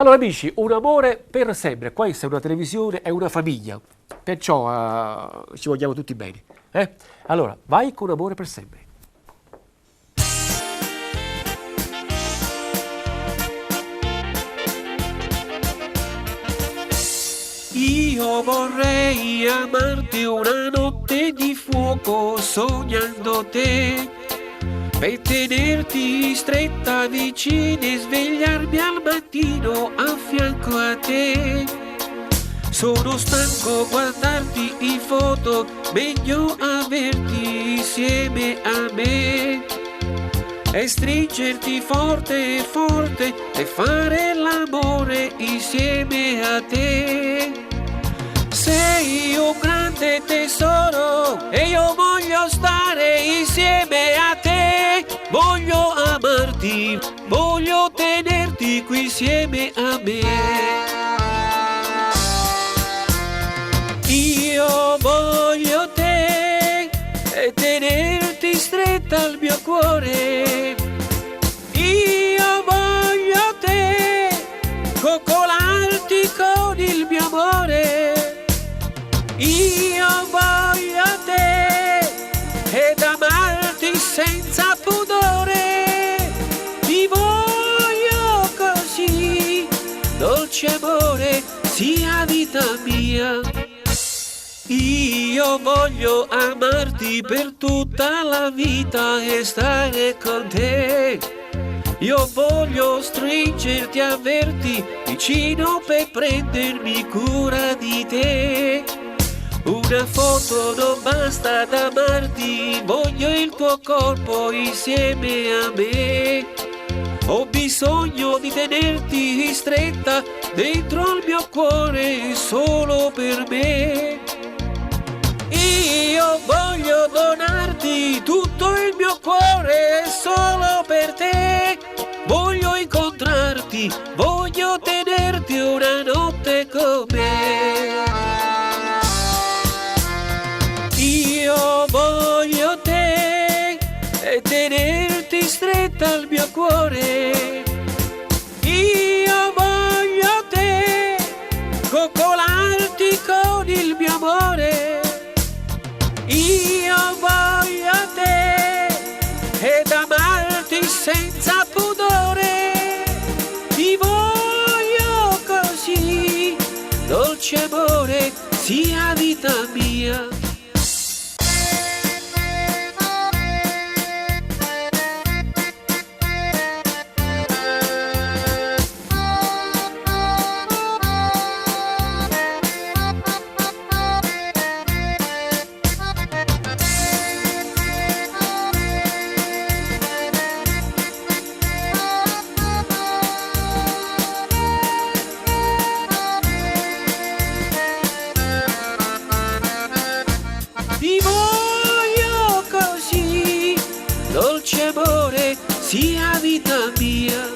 Allora amici, un amore per sempre, questa è una televisione, è una famiglia, perciò ci vogliamo tutti bene. Allora, vai con amore per sempre. Io vorrei amarti una notte di fuoco sognando te, per tenerti stretta vicina e svegliarmi al mattino a fianco a te. Sono stanco guardarti in foto, meglio averti insieme a me e stringerti forte forte e fare l'amore insieme a te. Sei un grande tesoro e io voglio stare insieme a te. Voglio amarti, voglio tenerti qui insieme a me. Io voglio te e tenerti stretta al mio cuore. Io voglio te, coccolarti con il mio amore. Io voglio te ed amarti senza pudore. Ti voglio così, dolce amore, sia vita mia. Io voglio amarti per tutta la vita e stare con te. Io voglio stringerti e averti vicino per prendermi cura di te. Una foto non basta ad amarti, voglio il tuo corpo insieme a me. Ho bisogno di tenerti stretta dentro il mio cuore solo per me. Io voglio donarti tutto il mio cuore solo per te. Voglio incontrarti, voglio tenerti una notte con me. Io voglio te e tenerti stretta al mio cuore. Io voglio te, coccolarti con il mio amore. Io voglio te ed amarti senza pudore. Ti voglio così, dolce amore, sia vita mia. Ti voglio così, dolce amore, sia vita mia.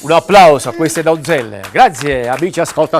Un applauso a queste donzelle. Grazie amici ascoltatori.